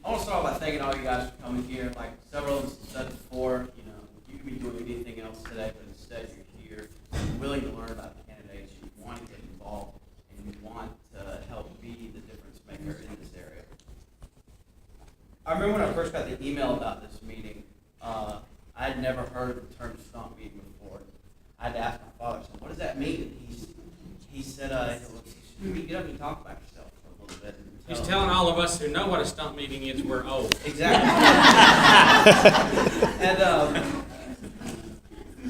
I want to start off by thanking all you guys for coming here. Like several of us said before, you could be doing anything else today, but instead you're here, you're willing to learn about the candidates, you want to get involved, and you want to help be the difference maker in this area. I remember when I first got the email about this meeting, I had never heard the term Stump meeting before. I had to ask my father, so what does that mean? He said, you get up and talk about yourself for a little bit. He's telling all of us who know what a stump meeting is, we're old. Exactly. And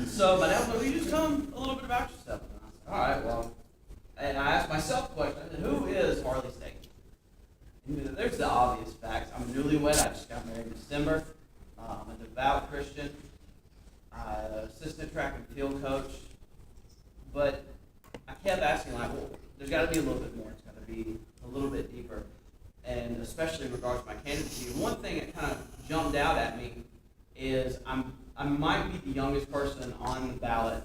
so my dad was like, will you just tell him a little bit about yourself? And I said, all right, well. And I asked myself a question. I said, who is Harley Staton? And there's the obvious facts. I'm newlywed. I just got married in December. I'm a devout Christian. I'm an assistant track and field coach. But I kept asking, like, well, there's got to be a little bit more. It's got to be a little bit deeper, and especially in regards to my candidacy. And one thing that kind of jumped out at me is I might be the youngest person on the ballot,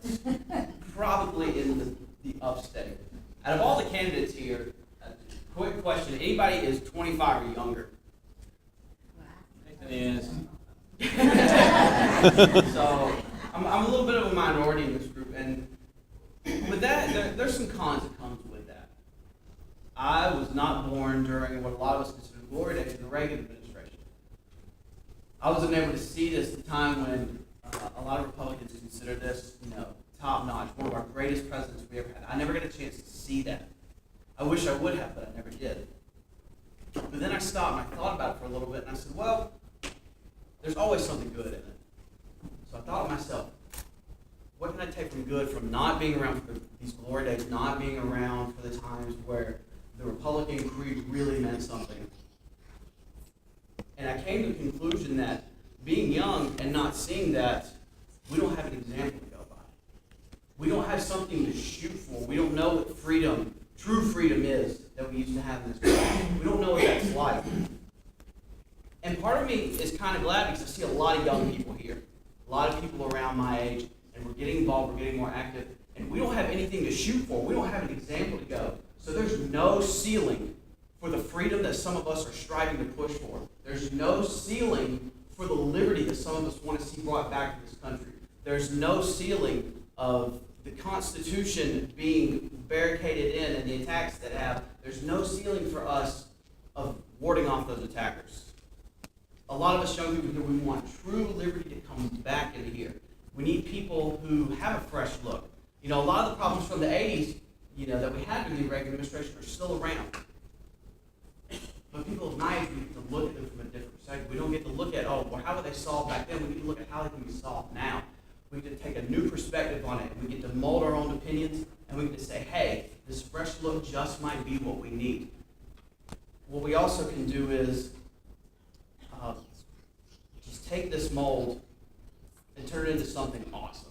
probably in the upstate. Out of all the candidates here, quick question: anybody is 25 or younger? Nathan is. So I'm a little bit of a minority in this group, and with that, there's some cons that comes with that. I was not born during what a lot of us consider the glory days of the Reagan administration. I wasn't able to see this at the time when a lot of Republicans consider this, top notch, one of our greatest presidents we ever had. I never got a chance to see that. I wish I would have, but I never did. But then I stopped and I thought about it for a little bit, and I said, well, there's always something good in it. So I thought to myself, what can I take from good from not being around for these glory days, not being around for the times where the Republican creed really meant something? And I came to the conclusion that being young and not seeing that, we don't have an example to go by. We don't have something to shoot for. We don't know what freedom, true freedom is that we used to have in this country. We don't know what that's like. And part of me is kind of glad because I see a lot of young people here, a lot of people around my age, and we're getting involved, we're getting more active, and we don't have anything to shoot for. We don't have an example to go. So there's no ceiling for the freedom that some of us are striving to push for. There's no ceiling for the liberty that some of us want to see brought back to this country. There's no ceiling of the Constitution being barricaded in and the attacks that have. There's no ceiling for us of warding off those attackers. A lot of us young people here, we want true liberty to come back into here. We need people who have a fresh look. A lot of the problems from the 80s, that we had in the Reagan administration are still around. But people of my age, we get to look at them from a different perspective. We don't get to look at, how were they solved back then? We get to look at how they can be solved now. We get to take a new perspective on it. We get to mold our own opinions, and we get to say, hey, this fresh look just might be what we need. What we also can do is just take this mold and turn it into something awesome.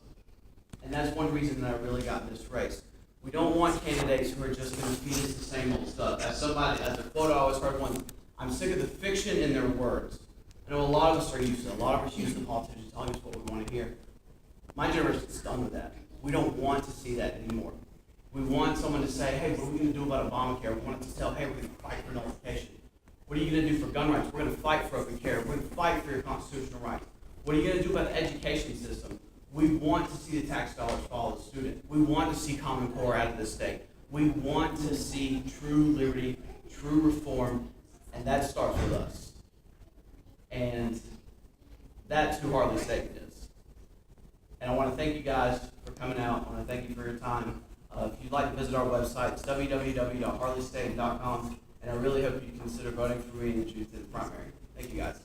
And that's one reason that I really got in this race. We don't want candidates who are just going to feed us the same old stuff. As a quote I always heard once, I'm sick of the fiction in their words. I know a lot of us are used to it. A lot of us use the politicians telling us what we want to hear. My generation is done with that. We don't want to see that anymore. We want someone to say, hey, what are we going to do about Obamacare? We want it to tell, hey, we're going to fight for nullification. What are you going to do for gun rights? We're going to fight for open care. We're going to fight for your constitutional rights. What are you going to do about the education system? We want to see the tax dollars follow the student. We want to see Common Core out of this state. We want to see true liberty, true reform, and that starts with us. And that's who Harley Staton is. And I want to thank you guys for coming out. I want to thank you for your time. If you'd like to visit our website, it's www.harleystaton.com, and I really hope you consider voting for me in the primary. Thank you guys.